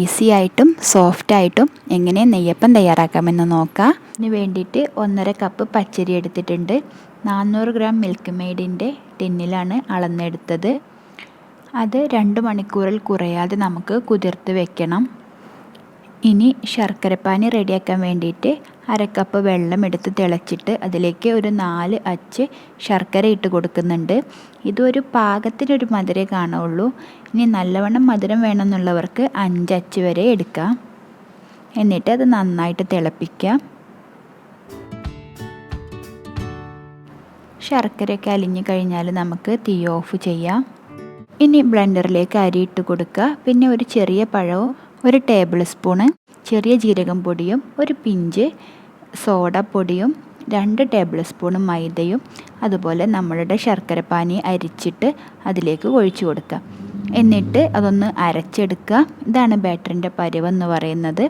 Easy ആയിട്ടും soft ആയിട്ടും എങ്ങനെ നെയ്യപ്പം തയ്യാറാക്കാമെന്ന് നോക്കാം. ഇതിന് വേണ്ടിയിട്ട് 1.5 കപ്പ് പച്ചരി എടുത്തിട്ടുണ്ട്. 400 ഗ്രാം മിൽക്ക് മെയ്ഡിൻ്റെ ടിന്നിലാണ് അളന്നെടുത്തത്. അത് 2 മണിക്കൂറിൽ കുറയാതെ നമുക്ക് കുതിർത്ത് വെക്കണം. ഇനി ശർക്കരപ്പാനി റെഡിയാക്കാൻ വേണ്ടിയിട്ട് 1/2 കപ്പ് വെള്ളം എടുത്ത് തിളച്ചിട്ട് അതിലേക്ക് ഒരു 4 അച്ച് ശർക്കര ഇട്ട് കൊടുക്കുന്നുണ്ട്. ഇതൊരു പാകത്തിനൊരു മധുരമേ കാണുള്ളൂ. ഇനി നല്ലവണ്ണം മധുരം വേണമെന്നുള്ളവർക്ക് 5 അച്ച് വരെ എടുക്കാം. എന്നിട്ട് അത് നന്നായിട്ട് തിളപ്പിക്കാം. ശർക്കരയൊക്കെ അലിഞ്ഞു കഴിഞ്ഞാൽ നമുക്ക് തീ ഓഫ് ചെയ്യാം. ഇനി ബ്ലെൻഡറിലേക്ക് അരി ഇട്ട് കൊടുക്കുക. പിന്നെ ഒരു ചെറിയ പഴവും 1 ടേബിൾ സ്പൂണ് ചെറിയ ജീരകം പൊടിയും 1 പിഞ്ച് സോഡപ്പൊടിയും 2 ടേബിൾ സ്പൂൺ മൈദയും അതുപോലെ നമ്മളുടെ ശർക്കരപ്പാനി അരിച്ചിട്ട് അതിലേക്ക് ഒഴിച്ചു കൊടുക്കുക. എന്നിട്ട് അതൊന്ന് അരച്ചെടുക്കുക. ഇതാണ് ബാറ്ററിൻ്റെ പരുവെന്ന് പറയുന്നത്.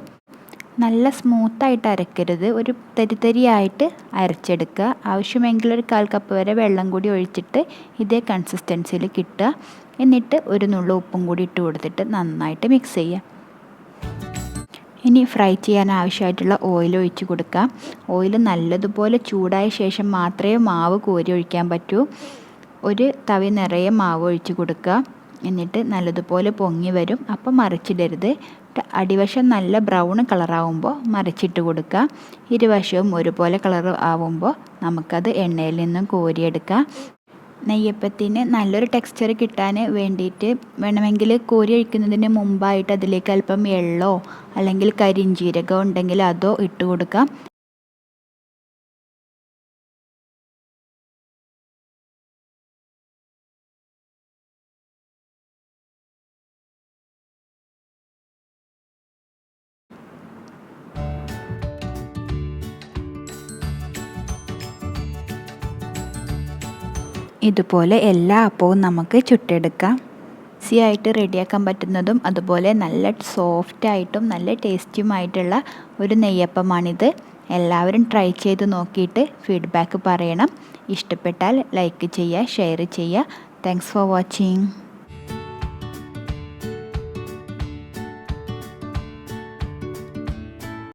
നല്ല സ്മൂത്തായിട്ട് അരക്കരുത്, ഒരു തരിതരിയായിട്ട് അരച്ചെടുക്കുക. ആവശ്യമെങ്കിൽ ഒരു 1/4 കപ്പ് വരെ വെള്ളം കൂടി ഒഴിച്ചിട്ട് ഇതേ കൺസിസ്റ്റൻസിയിൽ കിട്ടുക. എന്നിട്ട് ഒരു നുള്ളു ഉപ്പും കൂടി ഇട്ട് കൊടുത്തിട്ട് നന്നായിട്ട് മിക്സ് ചെയ്യുക. ഇനി ഫ്രൈ ചെയ്യാൻ ആവശ്യമായിട്ടുള്ള ഓയിൽ ഒഴിച്ച് കൊടുക്കാം. ഓയിൽ നല്ലതുപോലെ ചൂടായ ശേഷം മാത്രമേ മാവ് കോരി ഒഴിക്കാൻ പറ്റൂ. ഒരു തവി നിറയെ മാവ് ഒഴിച്ച് കൊടുക്കുക. എന്നിട്ട് നല്ലതുപോലെ പൊങ്ങി വരും. അപ്പം മറിച്ചിടരുത്. അടിവശം നല്ല ബ്രൗൺ കളറാവുമ്പോൾ മറിച്ചിട്ട് കൊടുക്കുക. ഇരുവശവും ഒരുപോലെ കളർ ആവുമ്പോൾ നമുക്കത് എണ്ണയിൽ നിന്നും കോരിയെടുക്കാം. നെയ്യപ്പത്തിന് നല്ലൊരു ടെക്സ്ചർ കിട്ടാൻ വേണ്ടിയിട്ട് വേണമെങ്കിൽ കോരി ഒഴിക്കുന്നതിന് മുമ്പായിട്ട് അതിലേക്ക് അല്പം എള്ളോ അല്ലെങ്കിൽ കരിഞ്ജീരകമോ ഉണ്ടെങ്കിൽ അതോ ഇട്ട് കൊടുക്കാം. ഇതുപോലെ എല്ലാ അപ്പവും നമുക്ക് ചുട്ടെടുക്കാം. ഈസി ആയിട്ട് റെഡിയാക്കാൻ പറ്റുന്നതും അതുപോലെ നല്ല സോഫ്റ്റായിട്ടും നല്ല ടേസ്റ്റിയുമായിട്ടുള്ള ഒരു നെയ്യപ്പമാണിത്. എല്ലാവരും ട്രൈ ചെയ്ത് നോക്കിയിട്ട് ഫീഡ്ബാക്ക് പറയണം. ഇഷ്ടപ്പെട്ടാൽ ലൈക്ക് ചെയ്യുക, ഷെയർ ചെയ്യുക. Thanks for watching.